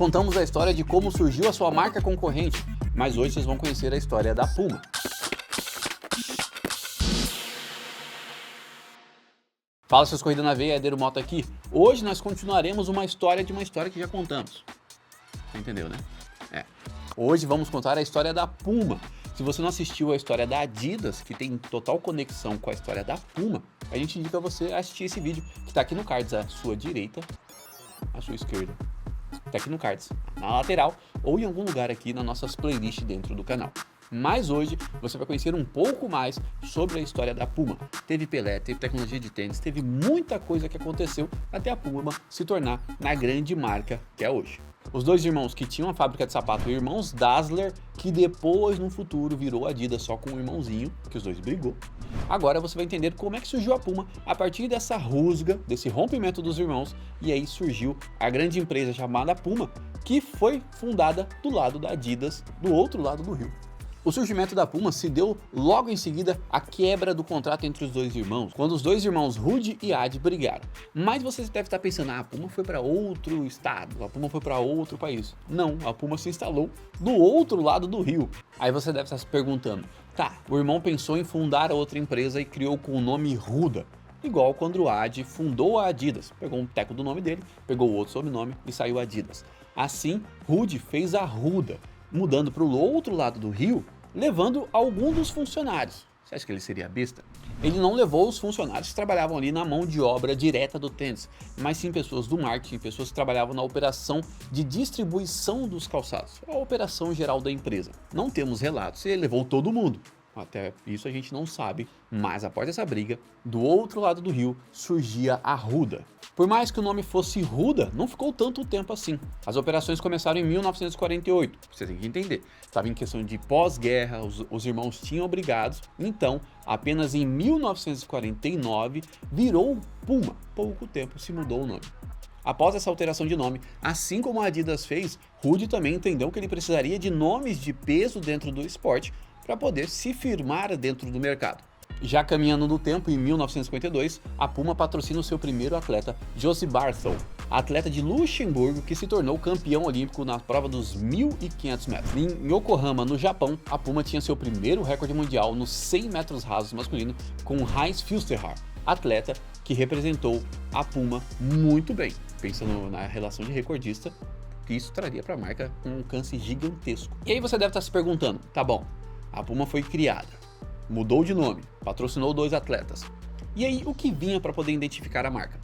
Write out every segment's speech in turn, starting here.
Contamos a história de como surgiu a sua marca concorrente, mas hoje vocês vão conhecer a história da Puma. Fala, seus Corrida na Veia, Eder Mota aqui. Hoje nós continuaremos uma história de uma história que já contamos. Você entendeu, né? Hoje vamos contar a história da Puma. Se você não assistiu a história da Adidas, que tem total conexão com a história da Puma, a gente indica você assistir esse vídeo, que está aqui no cards à sua direita, à sua esquerda. Está aqui no cards, na lateral, ou em algum lugar aqui nas nossas playlists dentro do canal. Mas hoje você vai conhecer um pouco mais sobre a história da Puma. Teve Pelé, teve tecnologia de tênis, teve muita coisa que aconteceu até a Puma se tornar na grande marca que é hoje. Os dois irmãos que tinham a fábrica de sapato, irmãos Dassler, que depois no futuro virou Adidas só com um irmãozinho, que os dois brigou. Agora você vai entender como é que surgiu a Puma a partir dessa rusga, desse rompimento dos irmãos, e aí surgiu a grande empresa chamada Puma, que foi fundada do lado da Adidas, do outro lado do rio. O surgimento da Puma se deu logo em seguida à quebra do contrato entre os dois irmãos, quando os dois irmãos Rudy e Adi brigaram. Mas você deve estar pensando, a Puma foi para outro estado, a Puma foi para outro país. Não, a Puma se instalou do outro lado do rio. Aí você deve estar se perguntando, tá, o irmão pensou em fundar outra empresa e criou com o nome Ruda. Igual quando o Adi fundou a Adidas, pegou um teco do nome dele, pegou outro sobrenome e saiu Adidas. Assim, Rudy fez a Ruda, mudando para o outro lado do rio, levando algum dos funcionários. Você acha que ele seria besta? Ele não levou os funcionários que trabalhavam ali na mão de obra direta do tênis, mas sim pessoas do marketing, pessoas que trabalhavam na operação de distribuição dos calçados, a operação geral da empresa. Não temos relatos se ele levou todo mundo. Até isso a gente não sabe, mas após essa briga, do outro lado do rio surgia a Ruda. Por mais que o nome fosse Ruda, não ficou tanto tempo assim. As operações começaram em 1948, você tem que entender. Estava em questão de pós-guerra, os irmãos tinham brigados, então apenas em 1949 virou Puma. Pouco tempo se mudou o nome. Após essa alteração de nome, assim como a Adidas fez, Rudy também entendeu que ele precisaria de nomes de peso dentro do esporte para poder se firmar dentro do mercado. Já caminhando no tempo, em 1952, a Puma patrocina o seu primeiro atleta, Josie Barthel, atleta de Luxemburgo que se tornou campeão olímpico na prova dos 1.500 metros. Em Yokohama, no Japão, a Puma tinha seu primeiro recorde mundial nos 100 metros rasos masculino com Heinz Füsterhar, atleta que representou a Puma muito bem. Pensando na relação de recordista, que isso traria para a marca um alcance gigantesco. E aí você deve estar se perguntando, tá bom, a Puma foi criada, mudou de nome, patrocinou dois atletas. E aí, o que vinha para poder identificar a marca?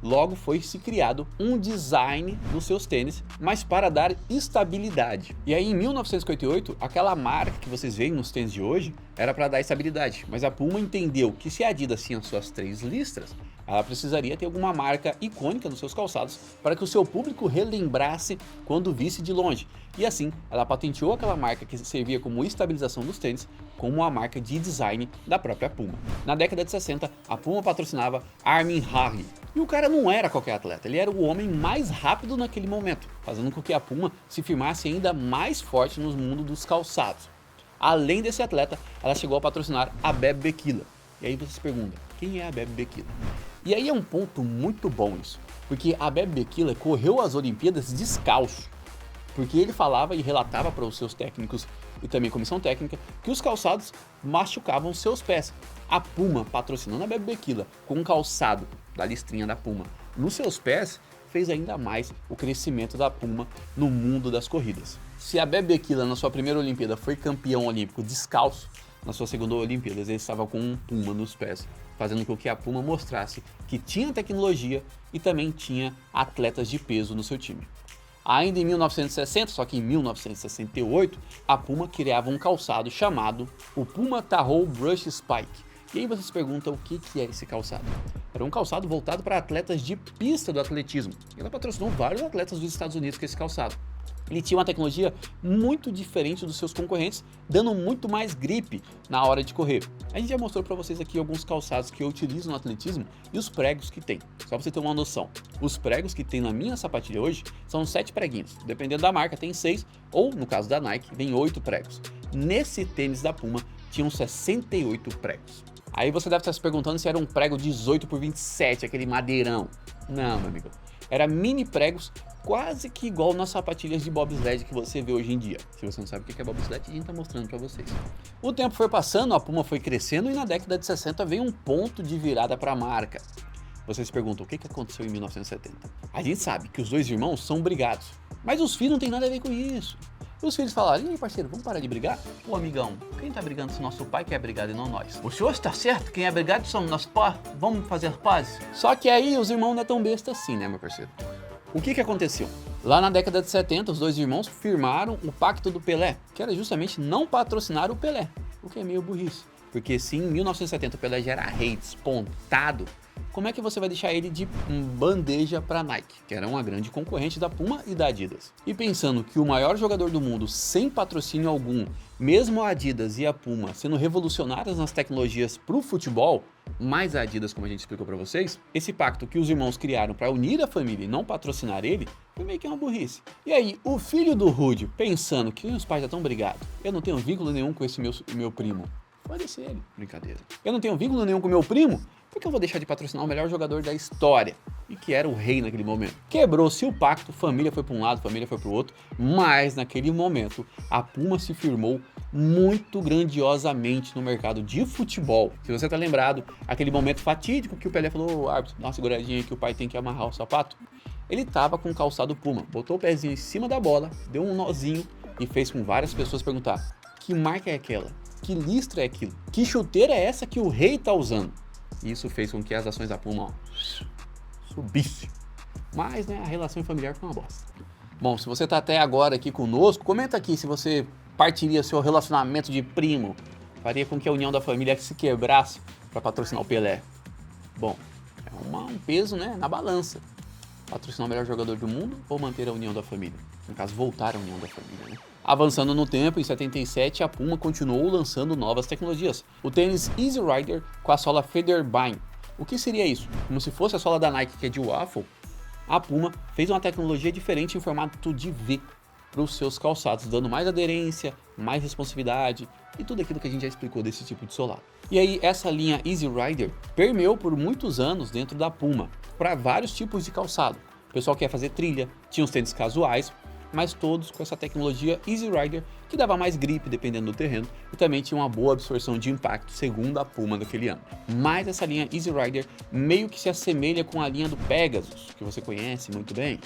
Logo foi se criado um design nos seus tênis, mas para dar estabilidade. E aí em 1958, aquela marca que vocês veem nos tênis de hoje era para dar estabilidade, mas a Puma entendeu que se a Adidas tinha suas 3 listras, ela precisaria ter alguma marca icônica nos seus calçados para que o seu público relembrasse quando visse de longe. E assim, ela patenteou aquela marca que servia como estabilização dos tênis, como a marca de design da própria Puma. Na década de 60, a Puma patrocinava Armin Harry. E o cara não era qualquer atleta, ele era o homem mais rápido naquele momento, fazendo com que a Puma se firmasse ainda mais forte no mundo dos calçados. Além desse atleta, ela chegou a patrocinar a Bebe Bikila. E aí você se pergunta, quem é a Bebe Bikila? E aí é um ponto muito bom isso, porque a Bebe Bikila correu as Olimpíadas descalço, porque ele falava e relatava para os seus técnicos e também comissão técnica que os calçados machucavam seus pés. A Puma, patrocinando a Bebe Bikila com um calçado da listrinha da Puma nos seus pés, fez ainda mais o crescimento da Puma no mundo das corridas. Se a Bebe Bikila na sua primeira Olimpíada foi campeão olímpico descalço, na sua segunda Olimpíada ele estava com um Puma nos pés, fazendo com que a Puma mostrasse que tinha tecnologia e também tinha atletas de peso no seu time. Ainda em 1960, só que em 1968, a Puma criava um calçado chamado o Puma Tahoe Brush Spike. E aí você se pergunta o que é esse calçado? Era um calçado voltado para atletas de pista do atletismo. Ela patrocinou vários atletas dos Estados Unidos com esse calçado. Ele tinha uma tecnologia muito diferente dos seus concorrentes, dando muito mais gripe na hora de correr. A gente já mostrou para vocês aqui alguns calçados que eu utilizo no atletismo e os pregos que tem, só para você ter uma noção. Os pregos que tem na minha sapatilha hoje são 7 preguinhos, dependendo da marca tem 6, ou no caso da Nike, vem 8 pregos. Nesse tênis da Puma tinham 68 pregos. Aí você deve estar se perguntando se era um prego 18 por 27, aquele madeirão. Não, meu amigo. Era mini pregos quase que igual nas sapatilhas de bobsled que você vê hoje em dia. Se você não sabe o que é bobsled, a gente está mostrando para vocês. O tempo foi passando, a Puma foi crescendo e na década de 60 veio um ponto de virada para a marca. Vocês se perguntam, o que aconteceu em 1970? A gente sabe que os dois irmãos são brigados, mas os filhos não tem nada a ver com isso. Os filhos falaram, e aí parceiro, vamos parar de brigar? Pô amigão, quem tá brigando se nosso pai que é brigado e não nós? O senhor está certo, quem é brigado somos nós, pá, vamos fazer paz? Só que aí os irmãos não é tão besta assim, né meu parceiro? O que aconteceu? Lá na década de 70, os dois irmãos firmaram o Pacto do Pelé, que era justamente não patrocinar o Pelé, o que é meio burrice. Porque se em 1970 o Pelé já era rei, despontado, como é que você vai deixar ele de bandeja para Nike, que era uma grande concorrente da Puma e da Adidas? E pensando que o maior jogador do mundo sem patrocínio algum, mesmo a Adidas e a Puma sendo revolucionárias nas tecnologias para o futebol, mais a Adidas, como a gente explicou para vocês, esse pacto que os irmãos criaram para unir a família e não patrocinar ele, foi meio que uma burrice. E aí, o filho do Rude, pensando que os pais já estão brigados, eu não tenho vínculo nenhum com esse meu primo, pode ser ele, brincadeira. Eu não tenho vínculo nenhum com meu primo, por que eu vou deixar de patrocinar o melhor jogador da história? E que era o rei naquele momento. Quebrou-se o pacto, família foi para um lado, família foi para o outro, mas naquele momento a Puma se firmou muito grandiosamente no mercado de futebol. Se você tá lembrado, aquele momento fatídico que o Pelé falou, árbitro, dá uma seguradinha que o pai tem que amarrar o sapato. Ele tava com o calçado Puma, botou o pezinho em cima da bola, deu um nozinho e fez com várias pessoas perguntar, que marca é aquela? Que listra é aquilo? Que chuteira é essa que o rei tá usando? E isso fez com que as ações da Puma subissem. Mas, né, a relação familiar foi uma bosta. Bom, se você tá até agora aqui conosco, comenta aqui se você partiria seu relacionamento de primo. Faria com que a união da família se quebrasse para patrocinar o Pelé. Bom, é um peso, né, na balança. Patrocinar o melhor jogador do mundo ou manter a união da família? No caso, voltar à união da família, né? Avançando no tempo, em 77, a Puma continuou lançando novas tecnologias. O tênis Easy Rider com a sola Featherbine. O que seria isso? Como se fosse a sola da Nike, que é de waffle, a Puma fez uma tecnologia diferente em formato de V para os seus calçados, dando mais aderência, mais responsividade e tudo aquilo que a gente já explicou desse tipo de solado. E aí, essa linha Easy Rider permeou por muitos anos dentro da Puma, para vários tipos de calçado. O pessoal quer fazer trilha, tinha os tênis casuais, mas todos com essa tecnologia Easy Rider, que dava mais grip dependendo do terreno e também tinha uma boa absorção de impacto, segundo a Puma daquele ano. Mas essa linha Easy Rider meio que se assemelha com a linha do Pegasus, que você conhece muito bem.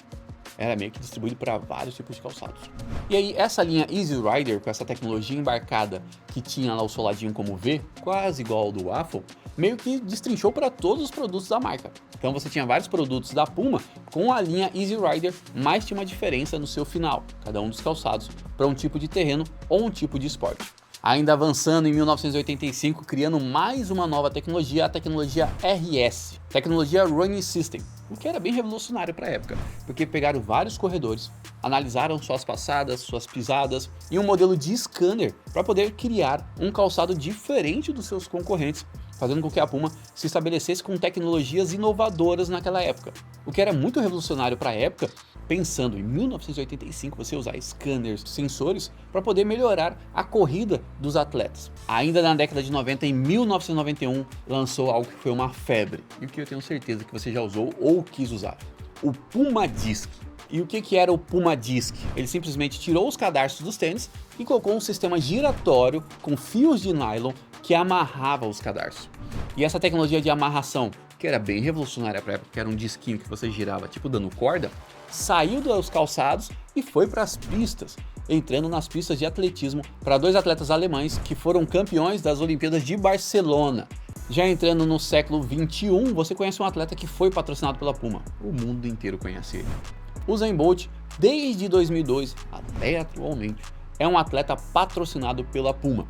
Era meio que distribuído para vários tipos de calçados. E aí, essa linha Easy Rider, com essa tecnologia embarcada que tinha lá o soladinho como V, quase igual ao do Waffle, meio que destrinchou para todos os produtos da marca. Então você tinha vários produtos da Puma com a linha Easy Rider, mas tinha uma diferença no seu final, cada um dos calçados, para um tipo de terreno ou um tipo de esporte. Ainda avançando em 1985, criando mais uma nova tecnologia, a tecnologia RS, tecnologia Running System, o que era bem revolucionário para a época, porque pegaram vários corredores, analisaram suas passadas, suas pisadas e um modelo de scanner para poder criar um calçado diferente dos seus concorrentes, fazendo com que a Puma se estabelecesse com tecnologias inovadoras naquela época. O que era muito revolucionário para a época, pensando em 1985 você usar scanners, sensores, para poder melhorar a corrida dos atletas. Ainda na década de 90, em 1991, lançou algo que foi uma febre, e que eu tenho certeza que você já usou ou quis usar, o Puma Disc. E o que era o Puma Disc? Ele simplesmente tirou os cadarços dos tênis e colocou um sistema giratório com fios de nylon que amarrava os cadarços. E essa tecnologia de amarração, que era bem revolucionária para a época, que era um disquinho que você girava tipo dando corda, saiu dos calçados e foi para as pistas, entrando nas pistas de atletismo para dois atletas alemães que foram campeões das Olimpíadas de Barcelona. Já entrando no século 21, você conhece um atleta que foi patrocinado pela Puma. O mundo inteiro conhece ele. Usain Bolt, desde 2002 até atualmente, é um atleta patrocinado pela Puma.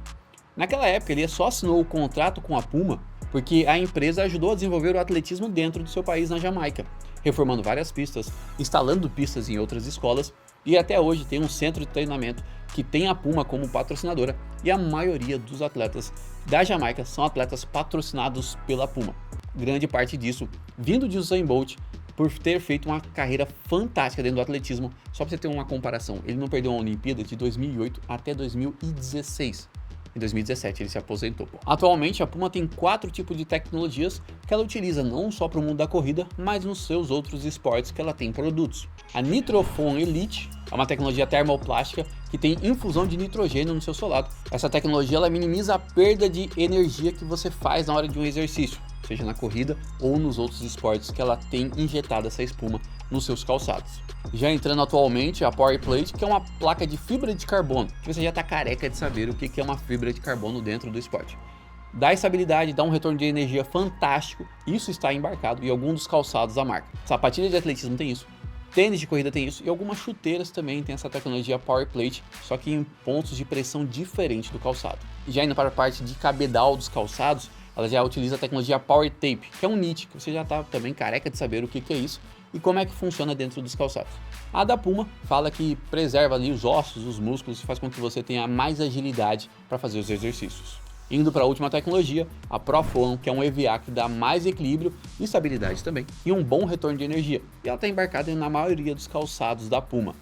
Naquela época ele só assinou o contrato com a Puma porque a empresa ajudou a desenvolver o atletismo dentro do seu país na Jamaica, reformando várias pistas, instalando pistas em outras escolas e até hoje tem um centro de treinamento que tem a Puma como patrocinadora e a maioria dos atletas da Jamaica são atletas patrocinados pela Puma. Grande parte disso vindo de Usain Bolt, por ter feito uma carreira fantástica dentro do atletismo. Só para você ter uma comparação, ele não perdeu uma Olimpíada de 2008 até 2016. Em 2017 ele se aposentou. Atualmente a Puma tem 4 tipos de tecnologias que ela utiliza não só para o mundo da corrida, mas nos seus outros esportes que ela tem produtos. A Nitrophone Elite é uma tecnologia termoplástica que tem infusão de nitrogênio no seu solado. Essa tecnologia ela minimiza a perda de energia que você faz na hora de um exercício, seja na corrida ou nos outros esportes que ela tem injetado essa espuma nos seus calçados. Já entrando atualmente a Power Plate, que é uma placa de fibra de carbono, que você já está careca de saber o que é uma fibra de carbono dentro do esporte. Dá estabilidade, dá um retorno de energia fantástico, isso está embarcado em algum dos calçados da marca. Sapatilha de atletismo tem isso, tênis de corrida tem isso e algumas chuteiras também tem essa tecnologia Power Plate, só que em pontos de pressão diferentes do calçado. E já indo para a parte de cabedal dos calçados, ela já utiliza a tecnologia Power Tape, que é um knit, que você já está também careca de saber o que é isso e como é que funciona dentro dos calçados. A da Puma fala que preserva ali os ossos, os músculos e faz com que você tenha mais agilidade para fazer os exercícios. Indo para a última tecnologia, a ProFoam, que é um EVA que dá mais equilíbrio e estabilidade também, e um bom retorno de energia. E ela está embarcada na maioria dos calçados da Puma.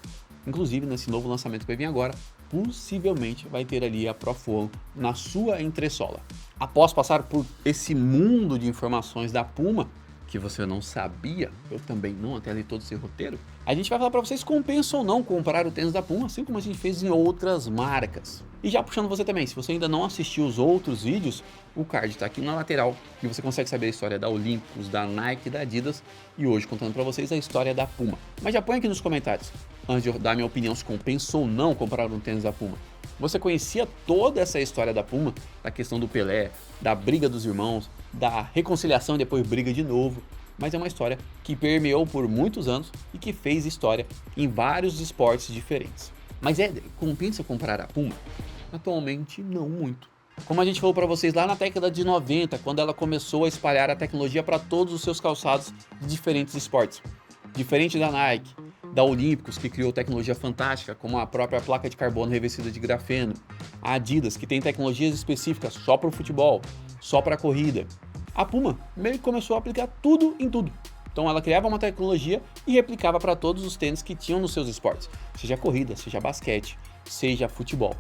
Inclusive, nesse novo lançamento que vai vir agora, possivelmente vai ter ali a ProFoam na sua entressola. Após passar por esse mundo de informações da Puma, que você não sabia, eu também não, até li todo esse roteiro, a gente vai falar para vocês se compensa ou não comprar o tênis da Puma, assim como a gente fez em outras marcas. E já puxando você também, se você ainda não assistiu os outros vídeos, o card está aqui na lateral e você consegue saber a história da Olympus, da Nike, da Adidas e hoje contando para vocês a história da Puma. Mas já põe aqui nos comentários, antes de eu dar minha opinião se compensa ou não comprar um tênis da Puma. Você conhecia toda essa história da Puma, da questão do Pelé, da briga dos irmãos, da reconciliação e depois briga de novo, mas é uma história que permeou por muitos anos e que fez história em vários esportes diferentes. Mas compensa comprar a Puma? Atualmente não muito. Como a gente falou para vocês lá na década de 90, quando ela começou a espalhar a tecnologia para todos os seus calçados de diferentes esportes. Diferente da Nike, da Olympus, que criou tecnologia fantástica, como a própria placa de carbono revestida de grafeno, a Adidas, que tem tecnologias específicas só para o futebol, só para a corrida. A Puma meio que começou a aplicar tudo em tudo. Então ela criava uma tecnologia e replicava para todos os tênis que tinham nos seus esportes, seja corrida, seja basquete, seja futebol.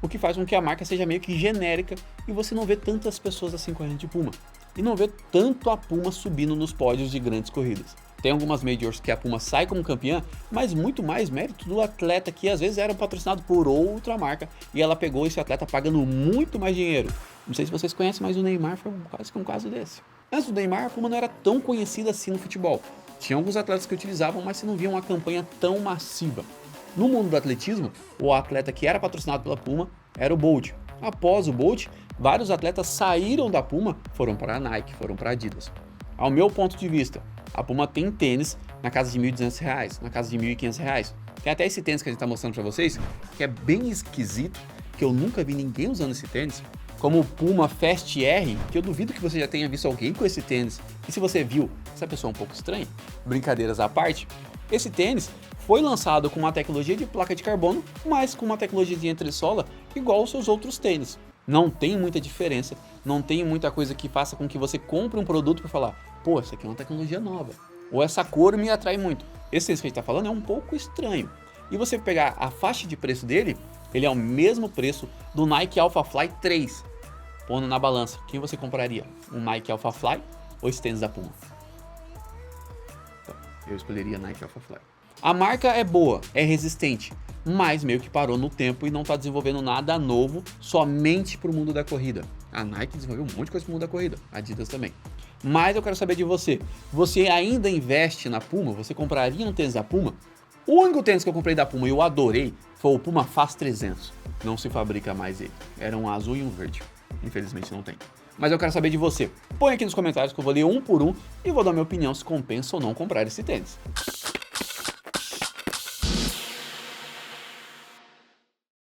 O que faz com que a marca seja meio que genérica e você não vê tantas pessoas assim correndo de Puma. E não vê tanto a Puma subindo nos pódios de grandes corridas. Tem algumas majors que a Puma sai como campeã, mas muito mais mérito do atleta que às vezes era patrocinado por outra marca e ela pegou esse atleta pagando muito mais dinheiro. Não sei se vocês conhecem, mas o Neymar foi quase que um caso desse. Antes do Neymar, a Puma não era tão conhecida assim no futebol. Tinha alguns atletas que utilizavam, mas você não via uma campanha tão massiva. No mundo do atletismo, o atleta que era patrocinado pela Puma era o Bolt. Após o Bolt, vários atletas saíram da Puma, foram para a Nike, foram para a Adidas. Ao meu ponto de vista, a Puma tem tênis na casa de R$ 1.200, na casa de R$ 1.500. Tem até esse tênis que a gente está mostrando para vocês, que é bem esquisito, que eu nunca vi ninguém usando esse tênis, como o Puma Fast R, que eu duvido que você já tenha visto alguém com esse tênis. E se você viu, essa pessoa é um pouco estranha, brincadeiras à parte, esse tênis foi lançado com uma tecnologia de placa de carbono, mas com uma tecnologia de entressola igual aos seus outros tênis. Não tem muita diferença, não tem muita coisa que faça com que você compre um produto para falar, pô, essa aqui é uma tecnologia nova, ou essa cor me atrai muito. Esse tênis que a gente está falando é um pouco estranho. E você pegar a faixa de preço dele, ele é o mesmo preço do Nike Alpha Fly 3. Pondo na balança, quem você compraria? Um Nike Alpha Fly ou esse tênis da Puma? Então, eu escolheria Nike Alpha Fly. A marca é boa, é resistente, mas meio que parou no tempo e não está desenvolvendo nada novo somente para o mundo da corrida. A Nike desenvolveu um monte de coisa para o mundo da corrida, a Adidas também. Mas eu quero saber de você, você ainda investe na Puma? Você compraria um tênis da Puma? O único tênis que eu comprei da Puma e eu adorei foi o Puma Fast 300. Não se fabrica mais ele, era um azul e um verde. Infelizmente não tem. Mas eu quero saber de você. Põe aqui nos comentários que eu vou ler um por um e vou dar minha opinião se compensa ou não comprar esse tênis.